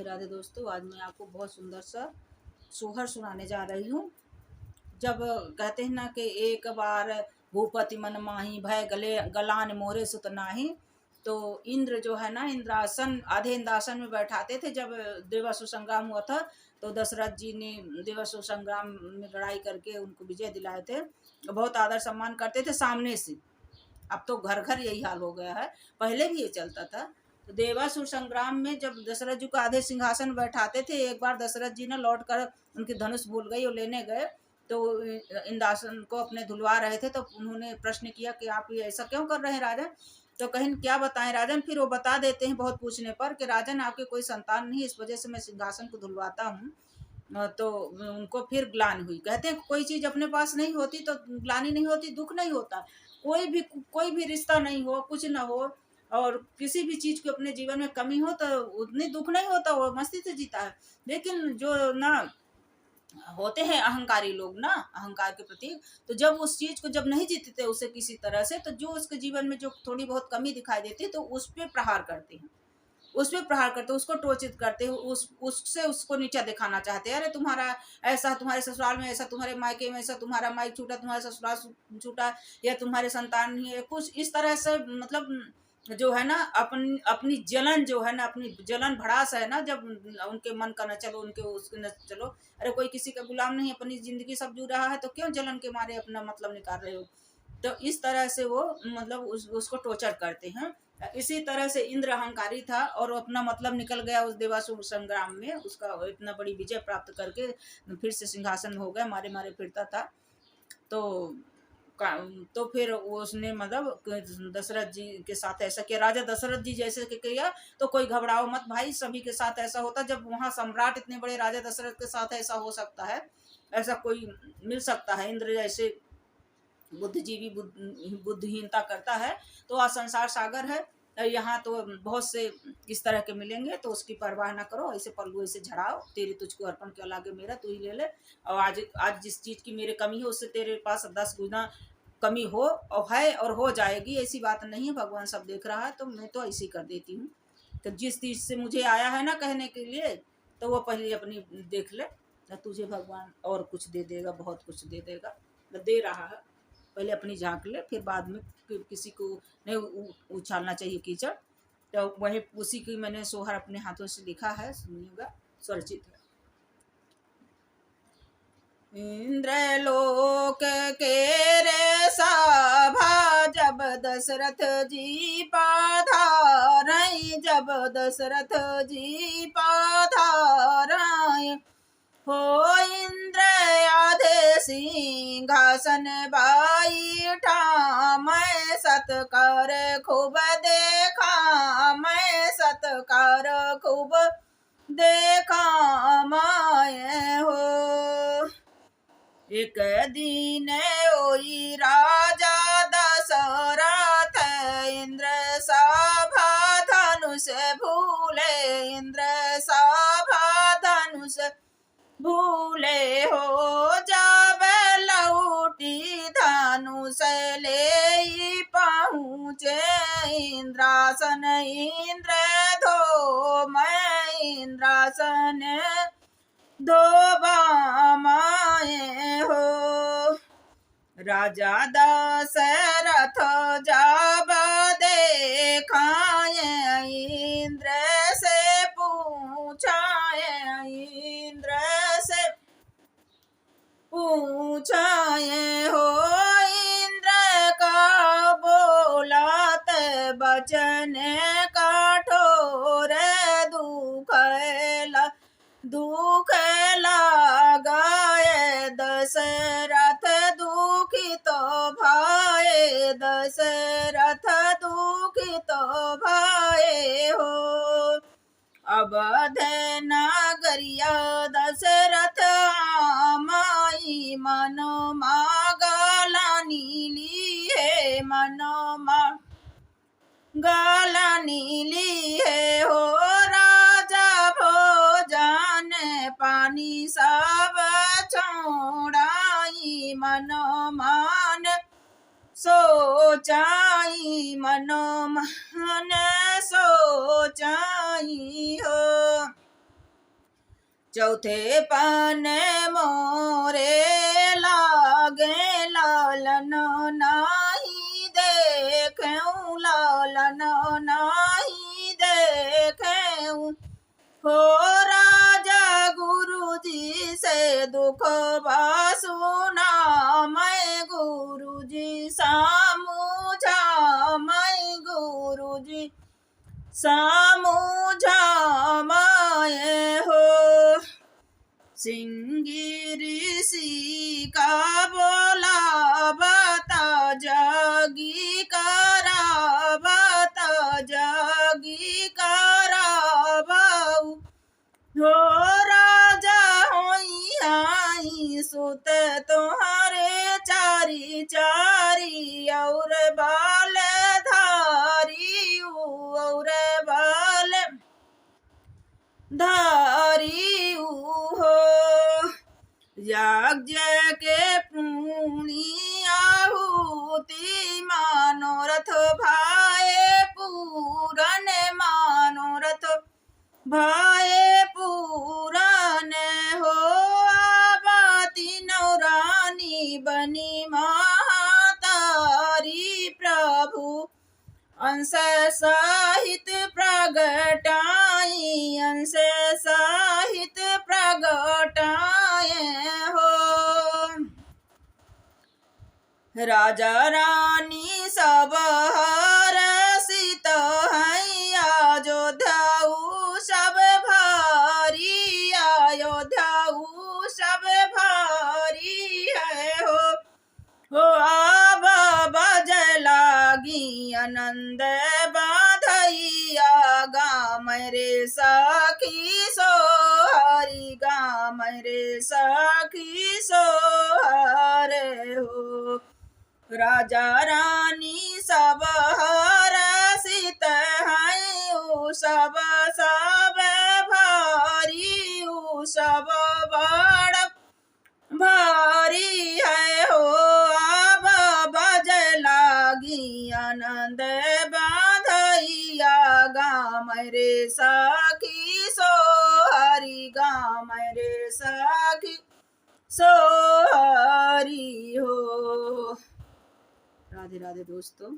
राधे दोस्तों, आज मैं आपको बहुत सुंदर सा सोहर सुनाने जा रही हूँ। जब कहते हैं ना कि एक बार भूपति मन माही भय गले गलान मोरे सुत नाही, तो इंद्र जो है ना, इंद्रासन आधे इंद्रासन में बैठाते थे। जब देवासुर संग्राम हुआ था तो दशरथ जी ने देवासुर संग्राम में लड़ाई करके उनको विजय दिलाए थे। बहुत आदर सम्मान करते थे सामने से। अब तो घर घर यही हाल हो गया है, पहले भी ये चलता था। तो देवासुर संग्राम में जब दशरथ जी को आधे सिंहासन बैठाते थे, एक बार दशरथ जी ने लौट कर उनकी धनुष भूल गई और लेने गए, तो इंद्रासन को अपने धुलवा रहे थे। तो उन्होंने प्रश्न किया कि आप ये ऐसा क्यों कर रहे हैं राजन। तो कहीं क्या बताएं राजन। फिर वो बता देते हैं बहुत पूछने पर कि राजन आपके कोई संतान नहीं, इस वजह से मैं सिंहासन को धुलवाता हूँ। तो उनको फिर ग्लानि हुई। कहते हैं कोई चीज़ अपने पास नहीं होती तो ग्लानि नहीं होती, दुख नहीं होता। कोई भी रिश्ता नहीं हो, कुछ ना हो, और किसी भी चीज़ की अपने जीवन में कमी हो तो उतनी दुख नहीं होता, वो मस्ती से जीता है। लेकिन जो ना होते हैं अहंकारी लोग ना, अहंकार के प्रति, तो जब उस चीज को जब नहीं जीतते उसे किसी तरह से, तो जो उसके जीवन में जो थोड़ी बहुत कमी दिखाई देती है तो उस पर प्रहार करते हैं, उसको टोचित करते हैं, उससे उसको नीचा दिखाना चाहते हैं। अरे तुम्हारा ऐसा, तुम्हारे ससुराल में ऐसा, तुम्हारे मायके में ऐसा, तुम्हारा मायक छूटा, तुम्हारा ससुराल छूटा, या तुम्हारे संतान नहीं है, कुछ इस तरह से। मतलब जो है ना, अपनी जलन जो है ना, अपनी जलन भड़ास है ना, जब उनके मन का न चलो, उनके उसके न चलो। अरे कोई किसी का गुलाम नहीं, अपनी जिंदगी सब जी रहा है, तो क्यों जलन के मारे अपना मतलब निकाल रहे हो। तो इस तरह से वो मतलब उसको टोर्चर करते हैं। इसी तरह से इंद्र अहंकारी था और अपना मतलब निकल गया उस देवासुर संग्राम में, उसका इतना बड़ी विजय प्राप्त करके फिर से सिंहासन हो गया, मारे मारे फिरता था। तो तो फिर उसने मतलब दशरथ जी के साथ ऐसा किया, राजा दशरथ जी जैसे किया। तो कोई घबराओ मत भाई, सभी के साथ ऐसा होता। जब वहाँ सम्राट इतने बड़े राजा दशरथ के साथ ऐसा हो सकता है, ऐसा कोई मिल सकता है, इंद्र जैसे बुद्धिजीवी बुद्धिहीनता करता है, तो आज संसार सागर है। यहाँ तो बहुत से इस तरह के मिलेंगे, तो उसकी परवाह ना करो, ऐसे पल्लू ऐसे झड़ाओ, तेरी तुझको अर्पण क्या लागे मेरा, तू ही ले ले। और आज आज जिस चीज की मेरे कमी है उससे तेरे पास 10 गुना कमी हो और है और हो जाएगी, ऐसी बात नहीं है। भगवान सब देख रहा है, तो मैं तो ऐसी कर देती हूँ। तो जिस चीज से मुझे आया है ना कहने के लिए, तो वो पहले अपनी देख ले, तो तुझे भगवान और कुछ दे देगा, बहुत कुछ दे देगा, दे रहा है। पहले अपनी झांक ले, फिर बाद में किसी को नहीं उछालना चाहिए कीचड़। तो वही उसी की मैंने सोहर अपने हाथों से लिखा है, सुनिएगा, स्वरचित है। इंद्रलोक के रे सभा जब दशरथ जी पधारई, जब दशरथ जी पधारई, हो इंद्र आधे सिंहासन बैठा, मैं सत्कार खूब देखा, मैं सत्कार खूब देखा मैं हो। एक दिन ओई राजा दशरथ, इंद्र सभा धनुष भूले, इंद्र सभा धनुष भूले हो। जब लौटी धनुष ले पहुँचे इंद्रासन, इंद्र धो मैं इंद्रासन धोबा माए हो। राजा दशरथ जब देखाए, इंद्र से पूछाए, इंद्र से पूछाए हो। इंद्र का बोलत बचन कठोर, दुख लगाए दशरथ दुखित भाए, दशरथ दुखित भाए हो। अवध नगरिया दशरथ माई, मनो मागलानी लिए, मनो मागलानी लिए हो। राजा भोजन पानी सब छोड़ाई, मनो मान सोचाई, मनो मन सोचाई हो। चौथे पन मोरे लागे लालन नाही देखेऊ, लालन नाही देखेऊ। हो राजा गुरु जी से दुख बासुना, मैं गुरु जी सामुझा, मैं गुरु जी सामुझा माए हो। सिंगी ऋषि का बोला बता जागी करा, बता जागी करा बाऊ। हो राजा होई आई सुत तुम्हारे चारी चारी, और बाल धारी और बाल धारी हो। यज्ञ के पुण्य आहुति मनोरथ भाए पूरन, मनोरथ भाए पूरन हो। आबाती नौरानी बनी महातारी, प्रभु अंश साहित प्रगटाई, अंश साहित प्रगटाए हो। राजा रानी सब हर्षित हैं, अयोध्या सब भारी, अयोध्या सब भारी है हो। हो अब बज लागी आनंद बाधैया, गाम रे सखी सोहरी, गाम रे सखी सोहरे हो। राजा रानी सब हर्षित हैं, उ सब सब भारी, उ सब बड़ भारी है हो। अब बज लागी आनंद बाधैया, गाम रे सखी सोहरी, गाम रे सखी सोहरी हो। राधे राधे दोस्तों।